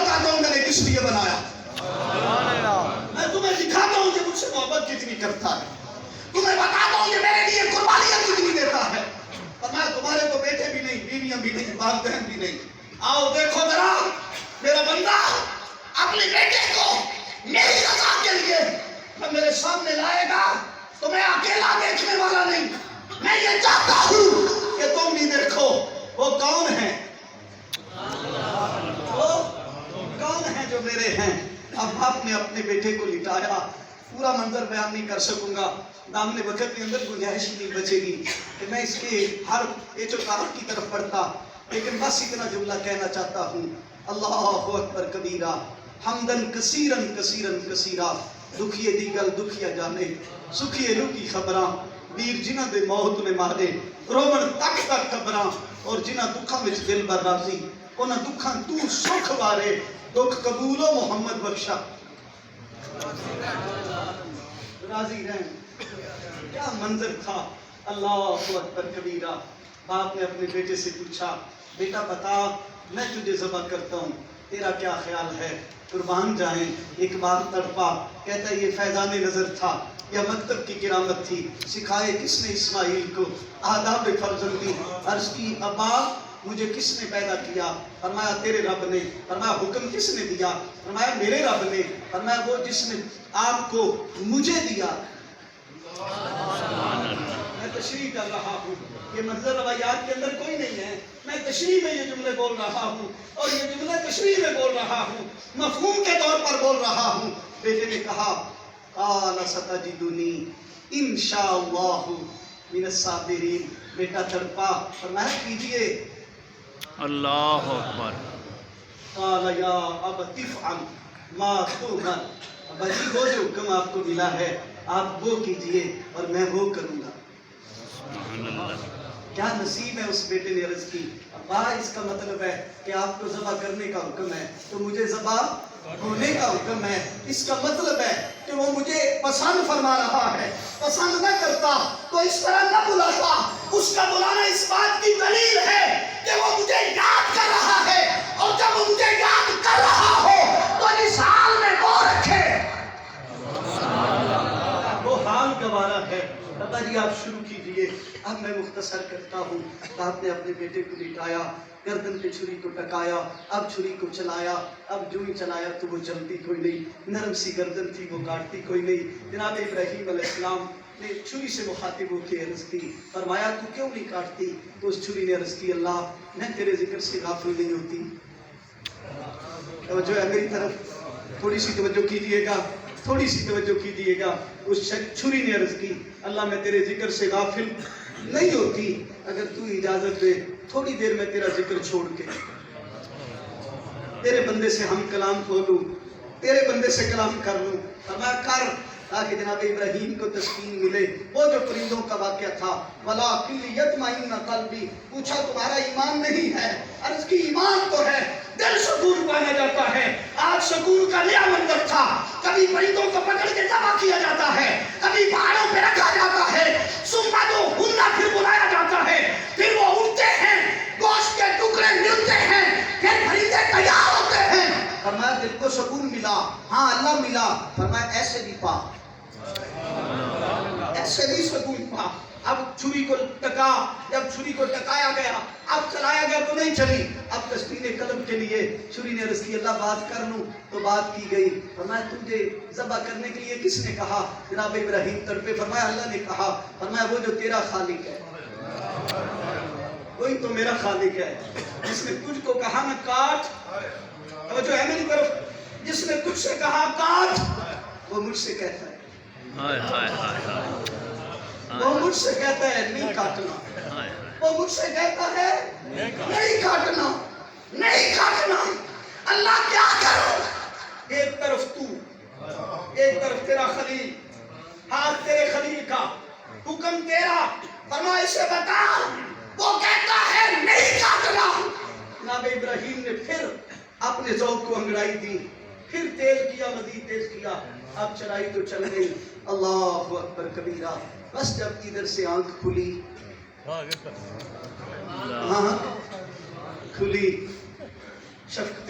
بتاتا ہوں میں نے کس لیے بنایا. میں تمہیں دکھاتا ہوں کہ مجھ سے محبت کتنی کرتا ہے. تمہیں بتاتا ہوں کہ میرے لیے قربانیاں کتنی دیتا ہے. اور میں تمہارے تو بیٹے بھی نہیں, بیویاں بھی نہیں, باپ بہن بھی نہیں. آؤ دیکھو ذرا میرا بندہ اپنے بیٹے کو میری رضا کے لیے میں میرے سامنے لائے گا تو میں اکیلا دیکھنے والا نہیں. میں یہ چاہتا ہوں کہ تم بھی دیکھو وہ کون ہے, وہ کون ہے جو میرے ہیں. اب باپ نے اپنے بیٹے کو لٹایا. پورا منظر بیان نہیں کر سکوں گا, دامن وقت کے اندر گنجائش ہی نہیں بچے گی کہ میں اس کے ہر ایچوکاہٹ کی طرف پڑھتا. لیکن بس اتنا جملہ کہنا چاہتا ہوں, اللہ اکبر کبیرہ حمدن کثیرن کثیرن کثیرہ. دکھیے دیگل دکھیا جانے سکھیے لوکی خبراں ویر جنہ دے موت نے مارے رومن تک تک خبراں. اور جنہ دکھاں وچ دل بر راضی انہاں دکھاں تو سکھ وارے. دکھ قبولو محمد بخشا راضی رہن. کیا منظر تھا, اللہ اکبر کبیرہ. باپ نے اپنے بیٹے سے پوچھا, بیٹا بتا میں تجھے ذبح کرتا ہوں, تیرا کیا خیال ہے, قربان جائیں. ایک بار تڑپا, کہتا ہے یہ فیضان نظر تھا یا مکتب کی کرامت تھی. سکھائے کس نے اسماعیل کو آداب فرزندی. عرض کی ابا مجھے کس نے پیدا کیا, فرمایا تیرے رب نے. فرمایا حکم کس نے دیا, فرمایا میرے رب نے. فرمایا وہ جس نے آپ کو مجھے دیا. میں تشریح کر رہا ہوں, یہ منظر روایات کے اندر کوئی نہیں ہے. میں تشریح میں یہ جملے بول رہا ہوں اور یہ جملے تشریح میں بول رہا ہوں, مفہوم کے طور پر بول رہا ہوں. بیٹے نے کہا قال ستجدنی انشاءاللہ من الصابرین. بیٹا تڑپا, فرمایا کیجئے. اللہ اکبر. قال یا ابت افعل ما تؤمر. ابا جی وہ جو حکم آپ کو ملا ہے آپ وہ کیجئے اور میں وہ کروں گا. سبحان اللہ. کیا نصیب ہے اس بیٹے نے عرض کی, ابا اس کا مطلب ہے کہ آپ کو ذبح کرنے کا حکم ہے تو مجھے ذبح ہونے کا حکم ہے. اس کا مطلب ہے کہ وہ مجھے پسند فرما رہا ہے. پسند نہ کرتا تو اس طرح نہ بلاتا. اس کا بلانا اس بات کی دلیل ہے کہ وہ مجھے یاد کر رہا ہے, اور جب وہ مجھے یاد کر رہا ہو تو جس حال میں وہ رکھے وہ حال گوارا ہے. ابا جی آپ شروع کیجئے. اب میں مختصر کرتا ہوں. آپ نے اپنے بیٹے کو لٹایا, گردن پہ چھری کو ٹکایا, اب چھری کو چلایا. اب جو ہی چلایا تو وہ چلتی کوئی نہیں, نرم سی گردن تھی وہ کاٹتی کوئی نہیں. جناب ابراہیم علیہ السلام نے چھری سے مخاطب ہو کے عرض کی, فرمایا تو کیوں نہیں کاٹتی. تو اس چھری نے عرض کی, اللہ میں تیرے ذکر سے غافل نہیں ہوتی. توجہ ہے میری طرف, تھوڑی سی توجہ کیجئے گا, تھوڑی سی توجہ کیجئے گا. اس چھری نے عرض کی, اللہ میں تیرے ذکر سے غافل نہیں ہوتی, اگر تو اجازت دے تھوڑی دیر میں تیرا ذکر چھوڑ کے تیرے بندے سے ہم کلام کھولوں, تیرے بندے سے کلام کر لوں. فرمایا کر, تاکہ جناب ابراہیم کو تسکین ملے. وہ جو پرندوں کا واقعہ تھا, وَلَٰكِن لِيَطْمَئِنَّ قَلْبِي. پوچھا تمہارا ایمان نہیں ہے, عرض کی ایمان تو ہے, دل سکون پانا جاتا ہے. آج سکون کا نیا منظر تھا. کبھی پرندوں کو پکڑ کے ذبح کیا جاتا ہے, کبھی پہاڑوں پہ رکھا جاتا ہے, پھر بلایا جاتا ہے, پھر وہ اڑتے ہیں, گوشت کے ٹکڑے ملتے ہیں, پھر خریدے تیار ہوتے ہیں. فرمایا دل کو سکون ملا, ہاں اللہ ملا. فرمایا ایسے بھی پا, ایسے بھی سکون پا. اب چھری کو ٹکا, جب چھری کو ٹکایا گیا, اب چلایا گیا تو نہیں چلی. اب تسکین قلب کے لیے چھری نے عرض کی, اللہ بات کر لوں. تو بات کی گئی. فرمایا تجھے ذبح کرنے کے لیے کس نے کہا. جناب ابراہیم تڑپے, فرمایا اللہ نے کہا. فرمایا وہ جو تیرا خالق ہے وہی تو میرا خالق ہے, جس نے تجھ کو کہا نہ کاٹ. توجہ ہے میری طرف, جس نے تجھ سے کہا کاٹ وہ مجھ سے کہتا ہے, ہائے ہائے ہائے ہائے. وہ مجھ سے کہتا ہے نہیں کاٹنا. وہ مجھ سے کہتا ہے نہیں کاٹنا, نہیں کاٹنا. اللہ کیا کرو, ایک طرف تو, ایک طرف تیرا خلیل, ہاتھ تیرے خلیل کا, حکم تیرا. فرمایا اسے بتا, وہ کہتا ہے نہیں کاٹنا. جناب ابراہیم نے پھر اپنے ذوق کو انگڑائی دی, پھر تیز کیا, مزید تیز کیا. اب چلائی تو چل گئی. اللہ اکبر کبیرہ. بس جب ادھر سے آنکھ کھلی, ہاں کھلی, شفقت